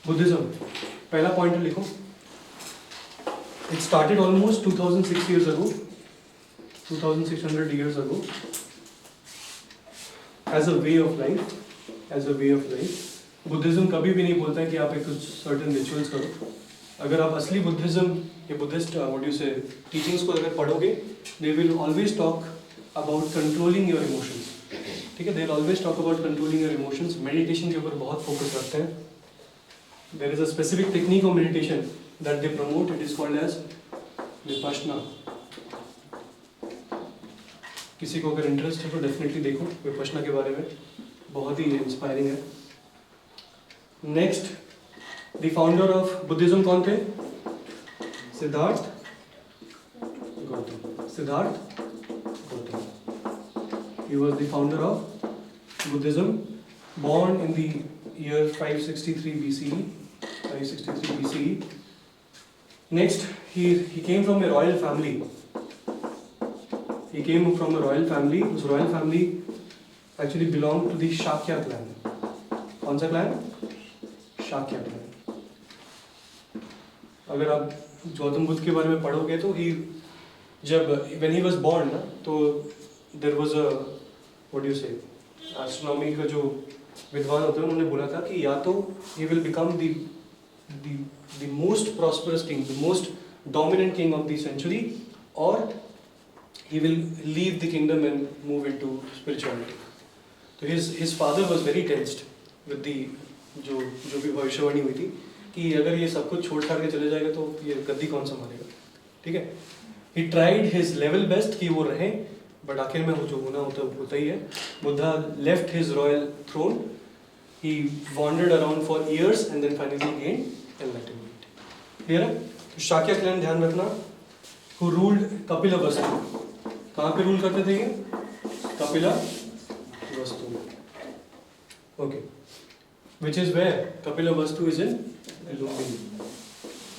Buddhism, पहला pointer लिखो. It started almost 2006 years ago, 2600 years ago, as a way of life, as a way of life. Buddhism कभी भी नहीं बोलता है कि आप एक कुछ सर्टेन रिचुअल्स करो. अगर आप असली बुद्धिज्म या बुद्धिस्ट व्हाट यू से टीचिंग्स को अगर पढ़ोगे, they will always talk about controlling your emotions. ठीक है, they will always talk about controlling your emotions. Meditation के ऊपर बहुत फोकस रखते हैं. There is a specific technique of meditation that they promote. It is called as Vipassana. किसी को अगर इंटरेस्ट है तो डेफिनेटली देखो विपश्यना के बारे में, बहुत ही इंस्पायरिंग है. Next, the founder of Buddhism कौन थे? Siddharth Gautam. Siddharth Gautam. He was the founder of Buddhism, born in the year 563 BCE. 563 BCE. Next, he came from a royal family. He came from a royal family. This royal family actually belonged to the Shakya clan. कौन सा clan? Shakya clan. अगर आप गौतम बुद्ध के बारे में पढ़ोगे तो when he was born ना, तो there was a what do you say, astronomy का जो विद्वान होते हैं उन्होंने बोला था कि या तो he will become the most prosperous king, the most dominant king of the century, or he will leave the kingdom and move into spirituality. So his father was very tensed with the जो भी भविष्यवाणी हुई थी कि अगर ये सब कुछ छोड़ छाड़ के चले जाएगा तो ये गद्दी कौन संभालेगा. ठीक है, he tried his level best कि वो रहे, बट आखिर में वो जो होना होता ही है. Buddha left his royal throne, he wandered around for years and then finally gained enlightenment. Clear है? तो शाक्य क्लैन ध्यान रखना, who ruled कपिलवस्तु. कहाँ पे रूल करते थे ये? Kapilavastu. Okay, which is where Kapilavastu is in Lumbini.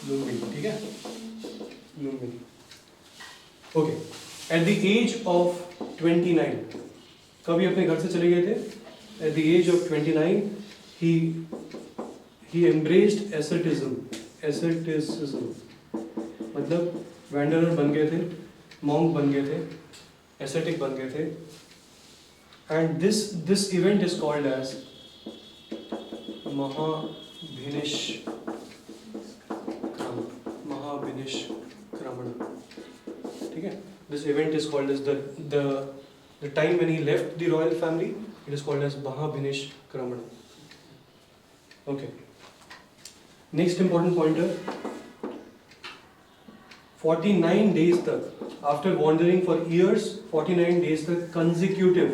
Lumbini, ठीक है? Lumbini. Okay, at the age of 29, कभी अपने घर से चले गए थे? At the age of 29, he embraced asceticism. मतलब वैंडरर बन गए थे, मॉन्क बन गए थे, एसेटिक बन गए थे. And this event is called as महाभिनिष्क्रमण. ठीक है, this event is called as the time when he left the royal family. It is called as महाभिनिष्क्रमण. Okay, next important pointer, 49 days तक, after wandering for years, 49 days तक consecutive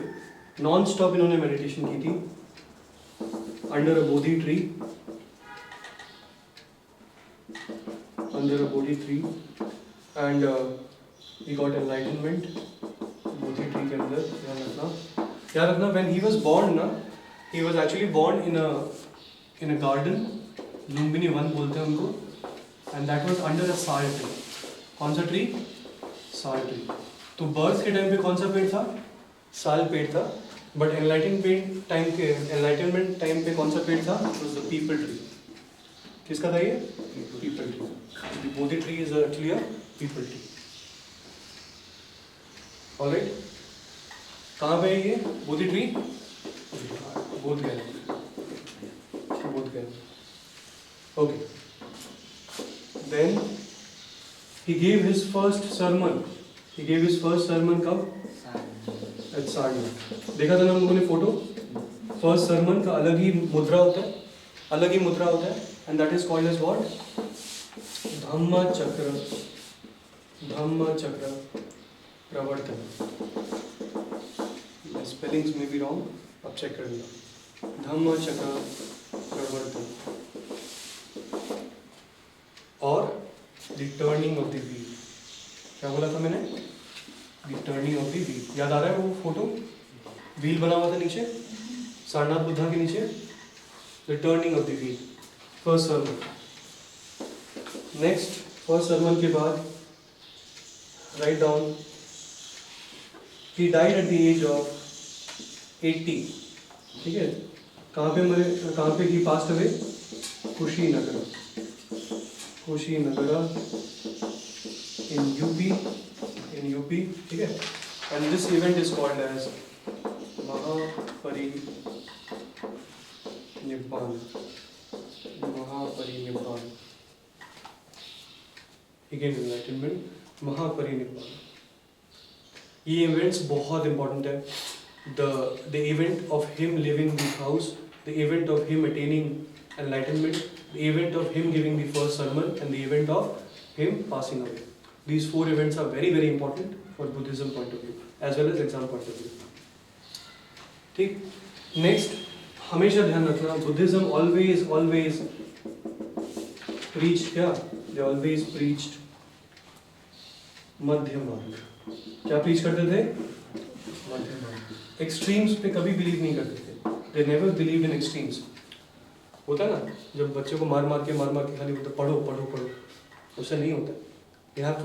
non-stop इन्होंने meditation की थी under a bodhi tree, and he got enlightenment bodhi tree के अंदर. ध्यान रखना, when he was born ना, he was actually born in a garden, Lumbini one बोलते हैं उनको, and that was under a sal tree. कौन सा ट्री? साल ट्री. तो बर्थ के टाइम पे कौन सा पेड़ था? साल पेड़ था. बट एनलाइटनमेंट टाइम पे कौन सा पेड़ था? It was the peepal tree. किसका था ये? Peepal tree. Bodhi tree is actually a peepal tree. Alright, कहाँ पे है ये Bodhi tree? Bodh Gaya. Okay, then he gave his first sermon कब? at Sarnath. देखा था ना हम लोगों ने फोटो. फर्स्ट sermon का अलग ही मुद्रा होता है, and that is called as what? धम्म चक्र प्रवर्तन. spellings may be wrong, अब चेक कर लो. धम्म चक्र प्रवर्तन और The turning of the wheel. क्या बोला था मैंने? The turning of the wheel. याद आ रहा है वो फोटो? व्हील बना हुआ था नीचे, सारनाथ बुद्धा के नीचे. The turning of the wheel. First sermon. Next, first sermon के बाद write down. He died at the age of 80. ठीक है? कहाँ पे he passed away? Kushinagar in UP, ठीक है. And this event is called as Mahaparinibbana. Again enlightenment, Mahaparinibbana. ये events बहुत इंपॉर्टेंट है. The event of him leaving the house, the event of him attaining enlightenment, the event of him giving the first sermon, and the event of him passing away. These 4 events are very very important for Buddhism point of view as well as exam point of view. ठीक. Next, हमेशा ध्यान रखना, Buddhism always preached क्या? They always preached मध्य मार्ग. क्या preach करते थे? मध्य मार्ग. एक्सट्रीम्स पे कभी बिलीव नहीं करते थे. They never believed in extremes. होता है ना, जब बच्चे को मार मार के खाली बोलते पढ़ो, उससे नहीं होता. You have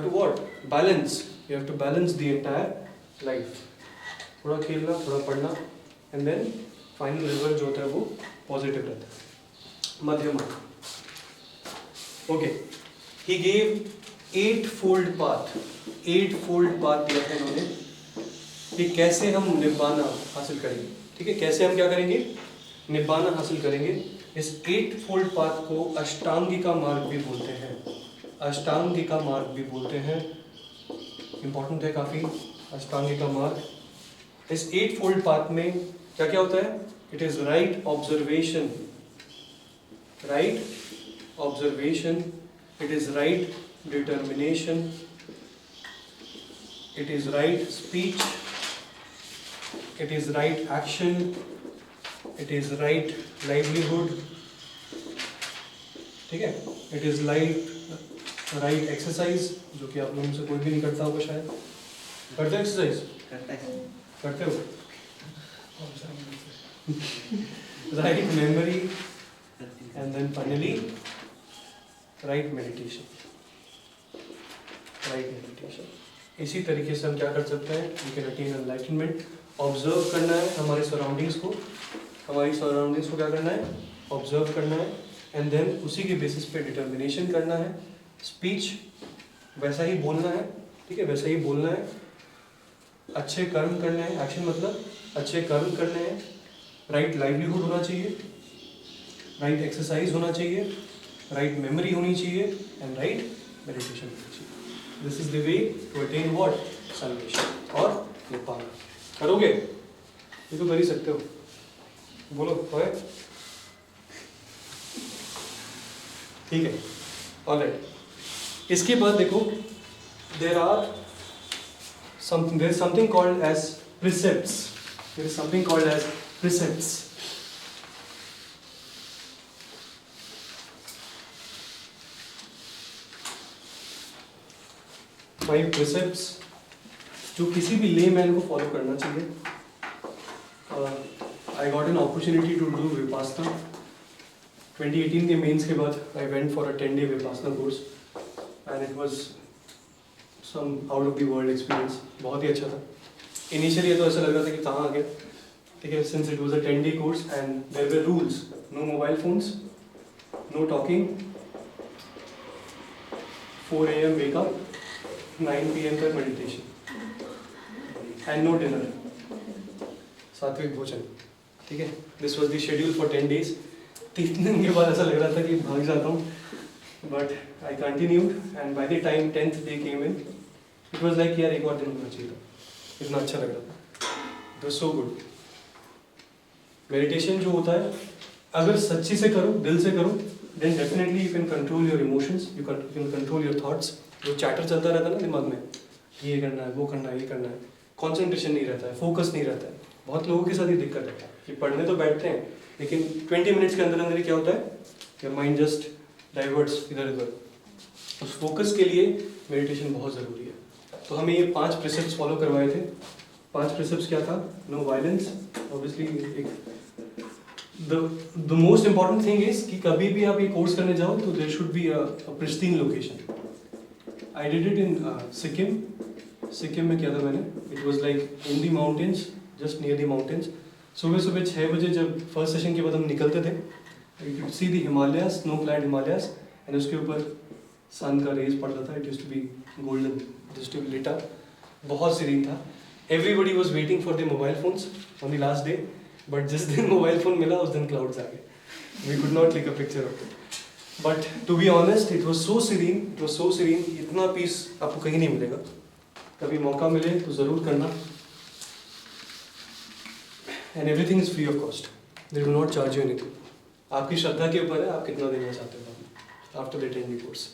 to what? Balance. You have to balance the entire life. थोड़ा खेलना, थोड़ा पढ़ना, and then final result जो होता है वो positive रहता है. मध्य मार्ग. Okay. He gave 8-fold path दिया था इन्होंने कि कैसे हम निब्बाना हासिल करेंगे. ठीक है, कैसे हम क्या करेंगे? निब्बाना हासिल करेंगे. इस 8-fold path को अष्टांगिका मार्ग भी बोलते हैं. इंपॉर्टेंट है काफी अष्टांगिका मार्ग. इस 8-fold path में क्या क्या होता है? It is right observation, it is right determination, it is right speech, it is right action, it is right livelihood. ठीक है, it is right exercise, जो कि आप लोगों से कोई भी नहीं करता होगा शायद. करते हो एक्सरसाइज? करते हो? Right memory, and then finally right meditation. इसी तरीके से हम क्या कर सकते हैं? We can attain enlightenment. Observe करना है हमारे सराउंडिंग्स को क्या करना है? ऑब्जर्व करना है, एंड देन उसी के बेसिस पे डिटर्मिनेशन करना है. स्पीच वैसा ही बोलना है. ठीक है, वैसा ही बोलना है. अच्छे कर्म करने हैं. एक्शन मतलब अच्छे कर्म करने हैं. राइट लाइवलीहुड होना चाहिए, राइट एक्सरसाइज होना चाहिए, राइट मेमोरी होनी चाहिए, एंड राइट मेडिटेशन होनी चाहिए. This is the way to attain what? Salvation और निब्बान. करोगे? ये तो कर ही सकते हो. बोलो होए. ठीक है, ऑलराइट. इसके बाद देखो, there is something called as precepts. There is something called as precepts. 5 precepts जो किसी भी लेमैन को फॉलो करना चाहिए. I got an opportunity to do Vipassana. 2018 के मेंस के बाद I went for a 10-day Vipassana course and it was some out of the world experience. बहुत ही अच्छा था. Initially तो ऐसा लग रहा था कि कहाँ आ गया. ठीक है, since it was a 10-day course and there were rules, no mobile phones, no talking, 4 AM wake up, 9 PM तक meditation and no dinner. सात्विक भोजन. ठीक है, this was the schedule for 10 days. 3 दिन के बाद ऐसा लग रहा था कि भाग जाता हूँ, but I continued and by the time 10th day came in, it was like यार एक और दिन होना चाहिए था. इतना अच्छा लग रहा था. It was so good. Meditation जो होता है, अगर सच्ची से करो, दिल से करो, then definitely you can control your emotions, you can control your thoughts. जो चैटर चलता रहता है ना दिमाग में, ये करना है, वो करना है, ये करना है, कॉन्सेंट्रेशन नहीं रहता है, फोकस नहीं रहता है. बहुत लोगों के साथ ये दिक्कत है कि पढ़ने तो बैठते हैं, लेकिन 20 मिनट्स के अंदर अंदर क्या होता है कि माइंड जस्ट डाइवर्ट्स इधर उधर. उस फोकस के लिए मेडिटेशन बहुत ज़रूरी है. तो हमें ये 5 प्रिसेप्ट्स फॉलो करवाए थे. 5 प्रिसेप्ट्स क्या था? No violence. Obviously the most important thing is कि कभी भी आप ये कोर्स करने जाओ तो there should be a pristine location. I did it in Sikkim में किया था मैंने. It was like in the mountains, just near the mountains. सुबह 6 बजे जब फर्स्ट सेशन के बाद हम निकलते थे, you can see the Himalayas, snow clad Himalayas, and उसके ऊपर सन का रेज पड़ रहा था. It used to be golden, it used to be lit up. बहुत सीरीन था. Everybody was waiting for the mobile phones on the last day, but जिस दिन मोबाइल फोन मिला उस दिन क्लाउड्स आ गए. We could not take a picture of it. But to be honest, it was so serene, it was so serene. इतना peace आपको कहीं नहीं मिलेगा. कभी मौका मिले तो ज़रूर करना. And everything is free of cost. They do not charge you anything. आपकी श्रद्धा के ऊपर है आप कितना देना चाहते हो आफ्टर द अटेंडिंग कोर्स.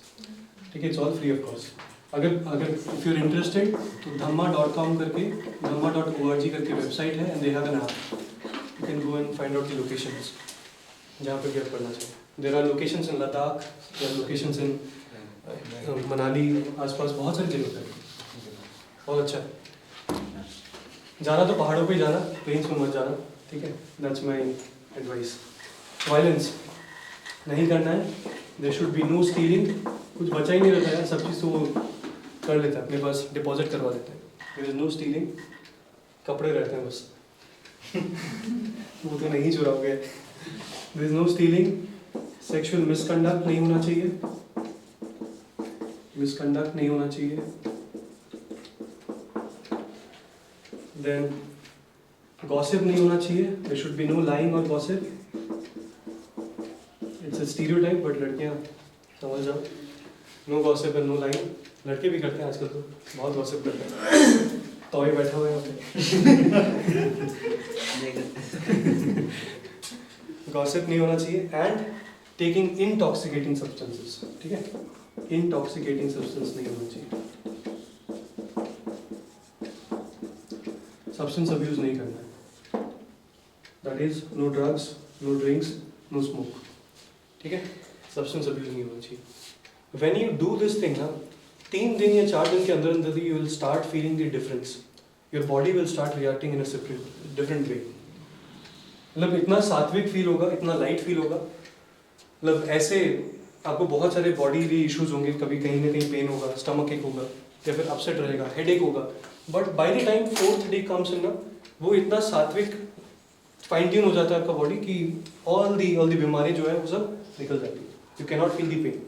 ठीक है, it's all free of cost. अगर इफ यू आर इंटरेस्टेड तो dhamma.com करके, dhamma.org करके वेबसाइट है, and they have an app. You can go and find out the locations जहाँ पे गेट करना चाहिए. There are locations in Ladakh, there are locations in Manali, आसपास बहुत सारी जगह पर. बहुत अच्छा है. जाना तो पहाड़ों पे ही जाना, प्लेन्स में मत जाना. ठीक है, दैट्स माय एडवाइस. वायलेंस नहीं करना है. There should be no stealing. कुछ बचा ही नहीं रहता यार, सब चीज़ तो वो कर लेता है, अपने पास डिपॉजिट करवा देते हैं. There is no stealing. कपड़े रहते हैं बस वो तो नहीं चुराओगे. There is no stealing. Sexual misconduct नहीं होना चाहिए. मिसकंडक्ट नहीं होना चाहिए. देन गॉसिप नहीं होना चाहिए. There should be no lying और gossip. It's a stereotype, but लड़कियां समझ जाओ. No gossip and no lying. लड़के भी करते हैं आजकल, तो बहुत गॉसिप करते हैं. तो ही बैठा हुआ है यहाँ पे. गॉसिप नहीं होना चाहिए. And taking intoxicating substances. ठीक है, इंटॉक्सिकेटिंग सब्सटेंस नहीं होना चाहिए. सब्सटेंस अब्यूज नहीं करना है. That is no drugs, no drinks, no smoke. ठीक है, सब्सटेंस अब्यूज नहीं होना चाहिए. When you do this thing ना, 3 दिन या 4 दिन के अंदर अंदर you will start feeling the difference. Your body will start reacting in a different way. मतलब इतना सात्विक फील होगा, इतना लाइट फील होगा. मतलब ऐसे आपको बहुत सारे बॉडी इश्यूज होंगे. कभी कहीं ना कहीं पेन होगा, स्टमक एक होगा, या फिर अपसेट रहेगा, हेडेक होगा. But by the time 4th day comes in ना, वो इतना सात्विक फाइन ट्यून हो जाता है आपका बॉडी कि ऑल दी बीमारी जो है वो सब निकल जाती है. You can not feel the pain,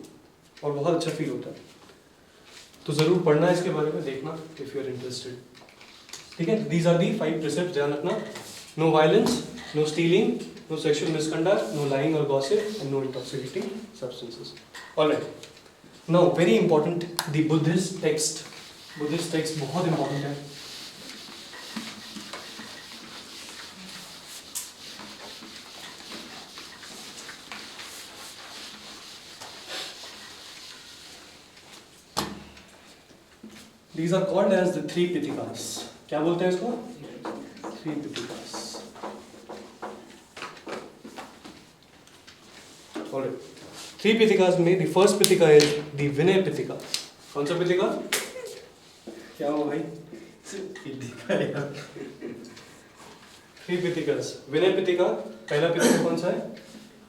और बहुत अच्छा फील होता है. तो ज़रूर पढ़ना है इसके बारे में, देखना इफ़ यू आर इंटरेस्टेड. ठीक है, दीज आर दी 5 प्रिसेप्ट्स. ध्यान रखना. No violence, no stealing, no sexual misconduct, no lying और gossip, and no intoxicating substances. Alright, now very important, the Buddhist text. Buddhist text बहुत important है. These are called as the 3 Pitikas. क्या बोलते हैं इसको? 3 Pitikas. Alright. 3 Pitikas में the first Pitika is the Vinay Pitika. कौन सा पितिका? क्या हुआ भाई? पितिका यार. 3 Pitikas. Vinay Pitika. पहला पितिका कौन सा है?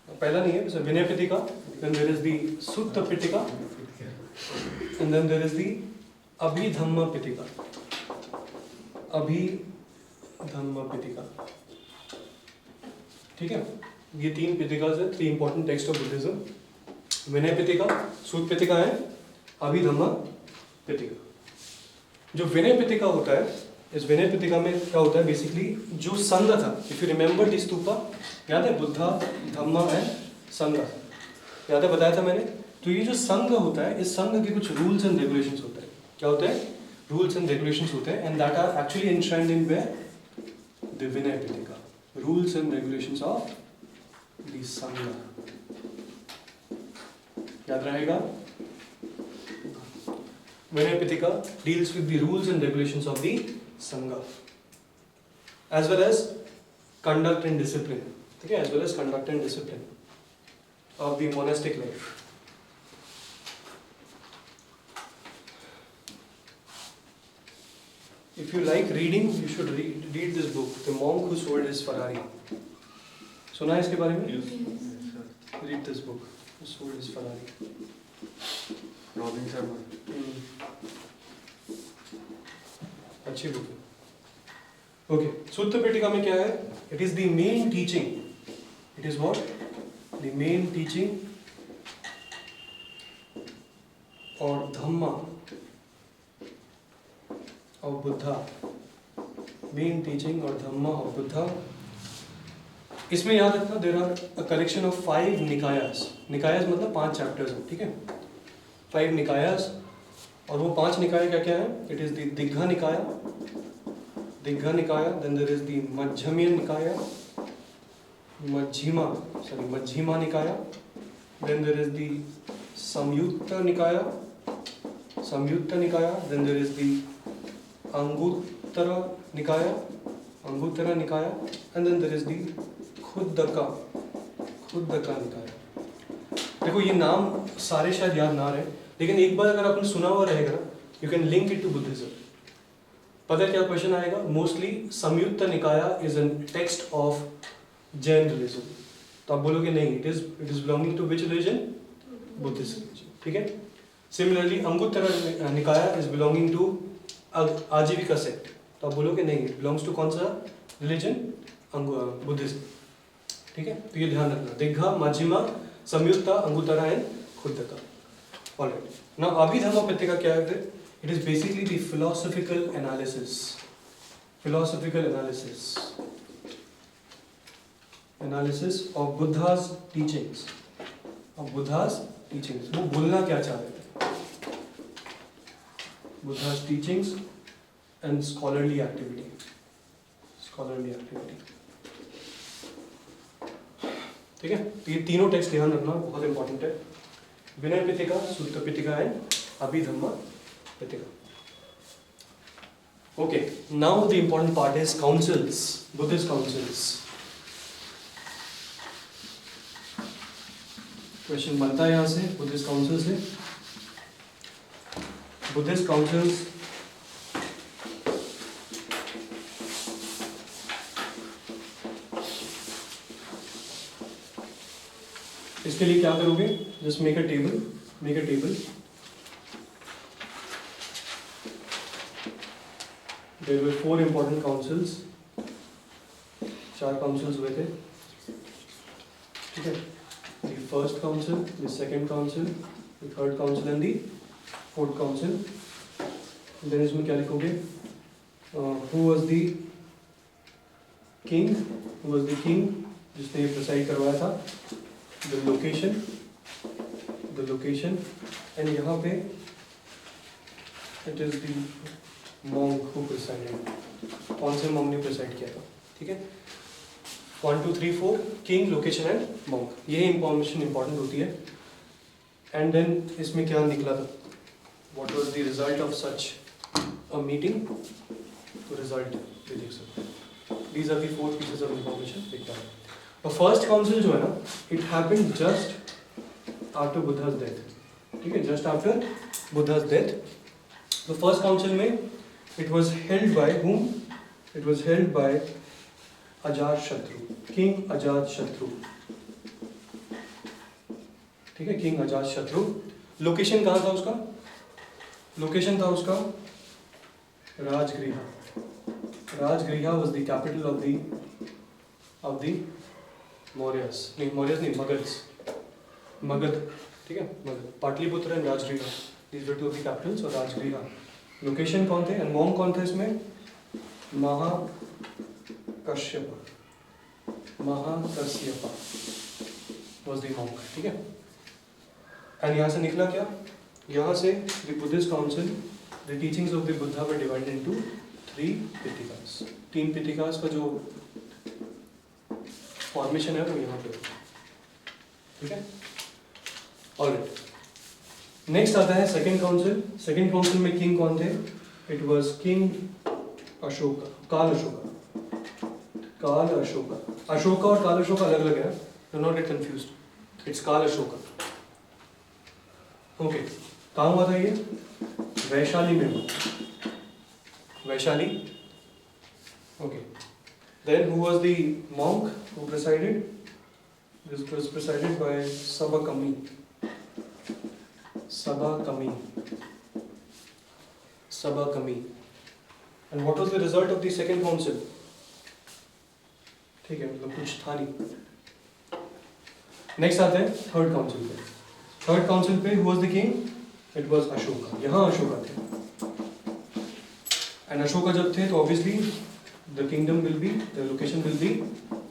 पहला नहीं है, Vinay Pitika. Then there is the Sutta Pitika. And then there is the Abhidhamma Pitaka. Abhidhamma Pitaka. ठीक है, ये 3 पितिकास है. 3 इंपॉर्टेंट टेक्स्ट ऑफ बुद्धिज्म. विनय पितिका, सूत पितिका है, अभिधम्म पितिका. जो विनय पितिका होता है, इस विनय पितिका में क्या होता है बेसिकली, जो संघ था. If you remember the stupa, याद है? बुद्धा, धम्मा एंड संघ, याद है? बताया था मैंने. तो ये जो संघ होता है, इस संघ के कुछ रूल्स एंड रेगुलेशंस होते हैं. क्या होते हैं? रूल्स एंड रेगुलेशंस होते हैं. And that are actually enshrined in where? The Vinaya Pitaka. Rules and regulations of the Sangha. याद रहेगा? Vinaya Pitaka deals with the rules and regulations of the Sangha, as well as conduct and discipline. ठीक है, as well as conduct and discipline of the monastic life. If you like reading, you should read this book, The Monk Who Sold His Ferrari. सुना है इसके बारे में? Read this book, Who Sold His Ferrari. Robin Sharma. अच्छी book है. Okay, सुत्त पिटिका में क्या है? It is the main teaching. It is what? The main teaching और dhamma of Buddha, main teaching और धम्मा ऑफ बुद्धा। इसमें याद रखना there are a collection of 5 Nikayas. Nikayas मतलब 5 चैप्टर्स हैं, ठीक है, 5 निकायास। और वो 5 निकाय क्या क्या है? It is the Digha Nikaya, Digha Nikaya, then there is the Madhyama Nikaya, Madhyama Nikaya, then there is the Samyutta Nikaya, then there is the Anguttara Nikaya, and then there is the Khuddaka Nikaya. देखो ये नाम सारे शायद याद ना रहे, लेकिन एक बार अगर आपने सुना हुआ रहेगा ना, you can link it to Buddhism. पता है क्या क्वेश्चन आएगा? Mostly Samyutta Nikaya is an text of Jain religion, तो आप बोलोगे नहीं, it is belonging to which religion? Buddhist religion, ठीक है। Similarly Anguttara Nikaya is belonging to Ajivika sect, तो आप बोलोगे नहीं, इट बिलोंग्स टू कौन सा रिलीजन? बुद्धिज्म, ठीक है। तो ये ध्यान रखना, Digha, Madhyama, Samyutta, Anguttara and Khuddaka. Alright, now Abhidhammapitaka क्या है? It is basically the philosophical analysis of Buddha's teachings, वो बोलना क्या चाह रहे थे? Buddha's teachings and scholarly activity, ठीक है। तो ये तीनों टेक्स्ट ध्यान रखना, बहुत इंपॉर्टेंट है। Vinaya Pitaka, Sutra Pitaka and Abhidhamma Pitaka. Okay, now the important part is councils, Buddhist councils. Question बनता है यहां से बुद्धिस्ट काउंसिल से। बुद्धिस्ट काउंसिल्स इसके लिए क्या करोगे? Just make a table. There were 4 important councils, 4 councils हुए थे, ठीक है। The first council, the second council, the third council and the fourth council. Then इसमें क्या लिखोगे? हु वाज द किंग, जिसने प्रिसाइड करवाया था, the location, and यहाँ पे it is the monk who presided, कौन से monk ने प्रिसाइड किया था, ठीक है। 1 2 3 4 king, location and monk, ये इंफॉर्मेशन इंपॉर्टेंट होती है। एंड देन इसमें क्या निकला था? what was the result of such a meeting? तो रिजल्ट ये देख सकते हैं। these are the 4 pieces of information picked up। First council जो है ना, it happened just after Buddha's death, ठीक है, जस्ट आफ्टर बुद्धा's डेथ। तो फर्स्ट काउंसिल में it was held by whom? It was held by Ajatashatru, king Ajatashatru, ठीक है, king Ajatashatru. Location कहाँ था उसका? लोकेशन था उसका Rajagriha. Rajagriha was the capital of the Mauryas नहीं, मगध, ठीक है, Magadha. Pataliputra and Rajagriha, these were 2 of the capitals. और राजगृह लोकेशन कौन थे? एंड मॉन्क कौन थे इसमें? महाकश्यप वाज द मॉन्क, ठीक है। एंड यहाँ से निकला क्या? यहाँ से the Buddhist council, the teachings of the Buddha were divided into 3 पिटिकास। 3 पिटिकास का जो फॉर्मेशन है वो यहाँ पे, ठीक है। ऑलराइट, नेक्स्ट आता है सेकंड काउंसिल। सेकंड काउंसिल में किंग कौन थे? इट वाज किंग अशोका, काल अशोका। अशोका और काल अशोका अलग अलग है, do not gate confused, it's काल अशोका। ओके, कहाँ हुआ था ये? वैशाली में हुआ, Vaishali. Okay, then who was the monk who presided? This was presided by Sabakami. And what was the result of the second council? ठीक है, मतलब कुछ था नहीं। नेक्स्ट आते हैं थर्ड काउंसिल पे। थर्ड काउंसिल पे who was the king? It was Ashoka. यहाँ अशोका थे। एंड अशोका जब थे तो obviously the kingdom will be, the location will be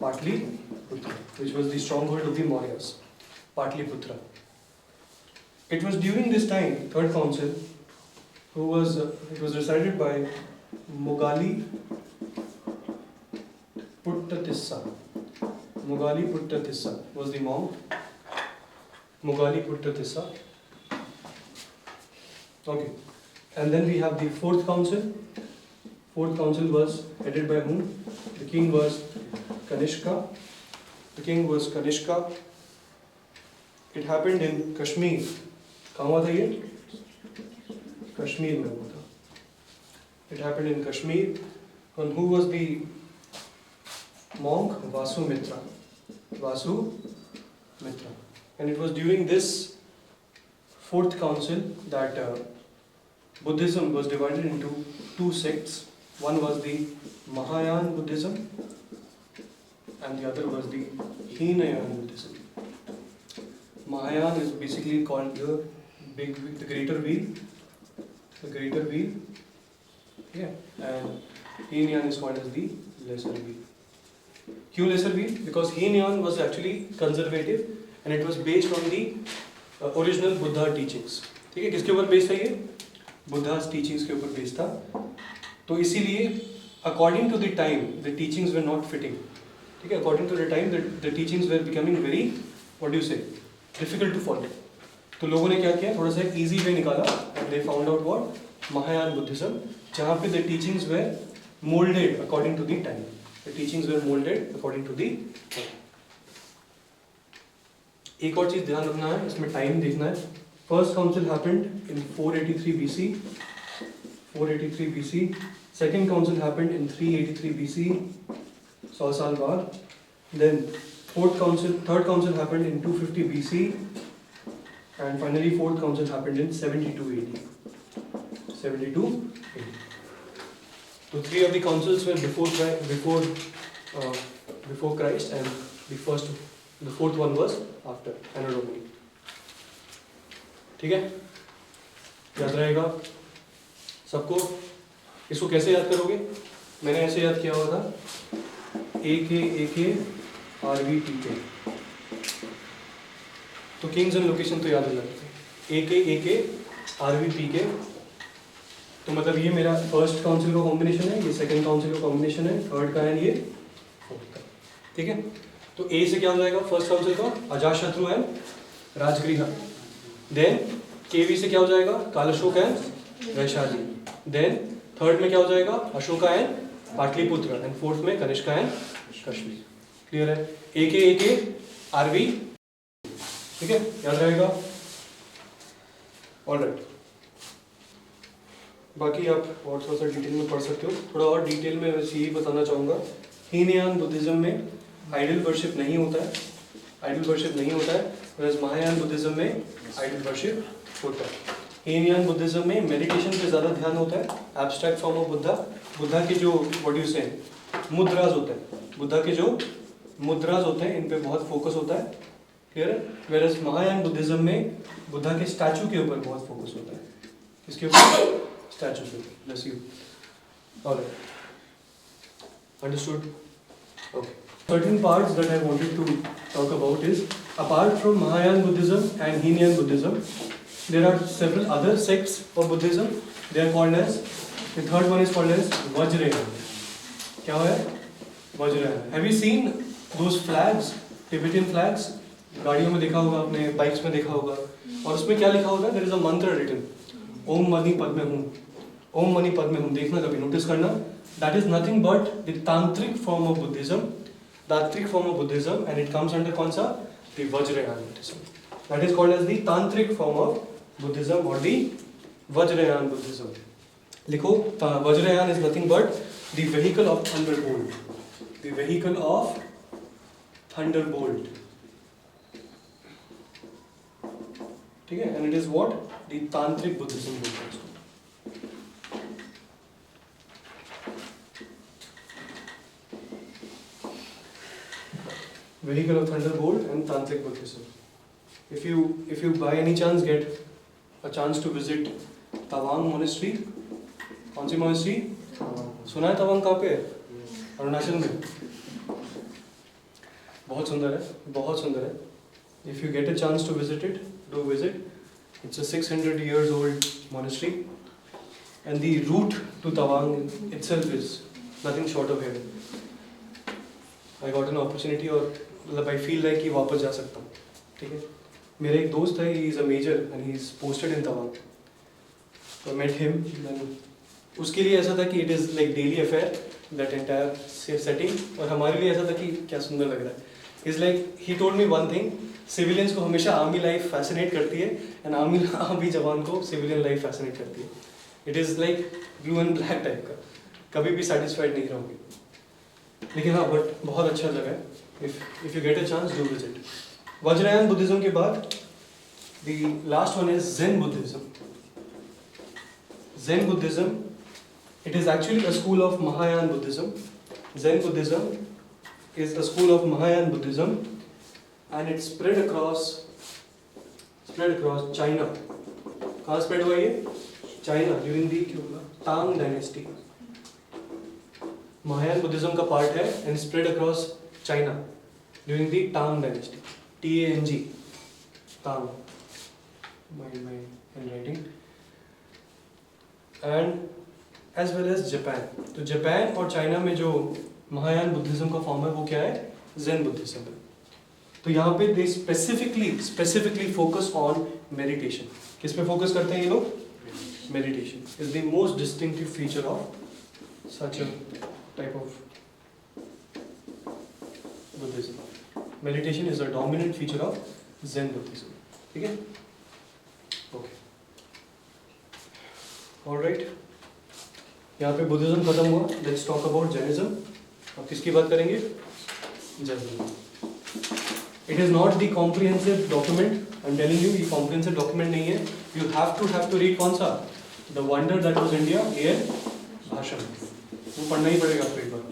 Pataliputra, which was the stronghold of the Mauryas, Patliputra. It was during this time, third council, it was recited by Mogali Puttatissa. Mogali Puttatissa was the monk. Mogali Puttatissa. Okay. And then we have the fourth council. Fourth council was headed by whom? The king was Kanishka. The king was Kanishka. It happened in Kashmir. कहाँ हुआ था ये? कश्मीर में हुआ था. It happened in Kashmir. And who was the monk? Vasumitra. Vasumitra. And it was during this fourth council that Buddhism was divided into two sects. One was the Mahayana Buddhism and the other was the Hinayana Buddhism. Mahayana is basically called the greater wheel. The greater wheel. Yeah. And Hinayana is called as the lesser wheel. क्यों lesser wheel? Because Hinayana was actually conservative and it was based on the original Buddha teachings. ठीक है, किसके ऊपर based था ये? बुद्धा's teachings के ऊपर based था. तो इसीलिए according to the time the teachings were not fitting. ठीक है, according to the time the teachings were becoming very, what do you say, difficult to follow. तो लोगों ने क्या किया, थोड़ा सा एक easy way निकाला and they found out what? Mahayana Buddhism, जहाँ पे the teachings were molded according to the time. The teachings were molded according to the time. एक और चीज ध्यान रखना है, इसमें टाइम देखना है. First council happened in 483 BC. 483 BC. Second council happened in 383 BC. 100 साल बाद. Then third council happened in 250 BC. And finally fourth council happened in 72 AD. 72 AD. So three of the councils were before Christ, and the fourth one was after Anno Domini. ठीक है, याद रहेगा सबको. इसको कैसे याद करोगे? मैंने ऐसे याद किया हुआ था, AK RVTK. तो किंग्स एंड लोकेशन तो याद हो जाते थे. AK RVPK. तो मतलब ये मेरा फर्स्ट काउंसिल का कॉम्बिनेशन है, ये सेकंड काउंसिल का कॉम्बिनेशन है, थर्ड का है, ये फोर्थ का. ठीक है, तो ए से क्या हो जाएगा फर्स्ट काउंसिल का? अजातशत्रु एंड राजगृह. देन केवी से क्या हो जाएगा? कालशोक एंड वैशाली. देन थर्ड में क्या हो जाएगा? Ashoka and Pataliputra. And fourth में कनिष्का एंड कश्मीर. क्लियर है? AK RV. ठीक है, याद रहेगा. ऑलराइट, बाकी आप और थोड़ा सा डिटेल में पढ़ सकते हो. थोड़ा और डिटेल में वैसे यही बताना चाहूँगा, हीनयान बुद्धिज्म में आइडल वर्शिप नहीं होता है. whereas महायान बुद्धिज्म में आइडल वर्शिप होता है. हीनयान बुद्धिज्म में मेडिटेशन पे ज़्यादा ध्यान होता है. एब्स्ट्रैक्ट फॉर्म ऑफ बुद्धा के जो व्हाट यू से मुद्राज होते हैं, बुद्धा के जो मुद्राज होते हैं, इन पे बहुत फोकस होता है. क्लियर है? whereas महायान बुद्धिज्म में बुद्धा के स्टैचू के ऊपर बहुत फोकस होता है. किसके ऊपर? स्टैचू के ऊपर. Bless you. Alright. Understood? Okay. Certain parts that I wanted to talk about is, apart from Mahayana Buddhism and Hinayan Buddhism, there are several other sects of Buddhism. They are called as, the third one is called as Vajrayana. क्या है? Vajrayana. Have you seen those flags, Tibetan flags? गाड़ियों में देखा होगा आपने, bikes में देखा होगा, और उसमें क्या लिखा होगा? There is a mantra written. ओम मणि पद्मे हूँ. ओम मणि पद्मे हूँ. देखना कभी, नोटिस करना. That is nothing but the tantric form of Buddhism. And it comes under कौन सा? The Vajrayana Buddhism. That is called as the tantric form of Buddhism or the Vajrayana Buddhism. लिखो, Vajrayana is nothing but the vehicle of thunderbolt. The vehicle of thunderbolt. ठीक है, and it is what? The tantric Buddhism. vehicle of thunderbolt and tantric Buddhism. If you by any chance get a chance to visit Tawang monastery, कौन सी monastery? सुना है तवांग कहाँ पे है? अरुणाचल में। बहुत सुंदर है, बहुत सुंदर है। If you get a chance to visit it, do visit. It's a 600 years old monastery, and the route to Tawang itself is nothing short of heaven. I got an opportunity और मतलब I feel like कि वापस जा सकता हूँ, ठीक है? मेरा एक दोस्त है, he is a major and he is posted in Tawang. So I met him. उसके लिए ऐसा था कि it is like daily affair, that entire setting, और हमारे लिए ऐसा था कि क्या सुंदर लग रहा है. He's like, he told me one thing. Civilians को हमेशा आर्मी लाइफ फैसिनेट करती है एंड आर्मी जवान को सिविलियन लाइफ फैसिनेट करती है. It is like blue and black type का, कभी भी सेटिस्फाइड नहीं रहोगे. लेकिन हाँ, बट बहुत अच्छा लगा है. If you get a chance do visit. Vajrayana Buddhism के बाद the last one is Zen Buddhism. Zen Buddhism, it is actually a school of Mahayana Buddhism. Zen Buddhism is a school of Mahayan Buddhism, and it spread across China. कहाँ spread हुआ ये? China during the Tang dynasty. Mahayan Buddhism का part है and spread across China during the Tang dynasty. Tang, Tang. My handwriting. And as well as Japan. तो Japan और China में जो Mahayana Buddhism का फॉर्म है वो क्या है? ज़ेन बुद्धिज्म है. तो यहाँ पे they specifically focus on meditation. किस पे फोकस करते हैं ये लोग? Meditation is the most distinctive feature of such a type of Buddhism. Meditation is a dominant feature of Zen Buddhism. ठीक है, ओके, ऑलराइट. यहाँ पे बुद्धिज्म खत्म हुआ. Let's talk about Jainism. अब किसकी बात करेंगे? Jainism. It is not the comprehensive document. I am telling you, ये कॉम्प्रिहेंसिव डॉक्यूमेंट नहीं है. यू हैव टू रीड कौन सा? The wonder that was India, AN. भाषण. वो पढ़ना ही पड़ेगा आपको एक बार.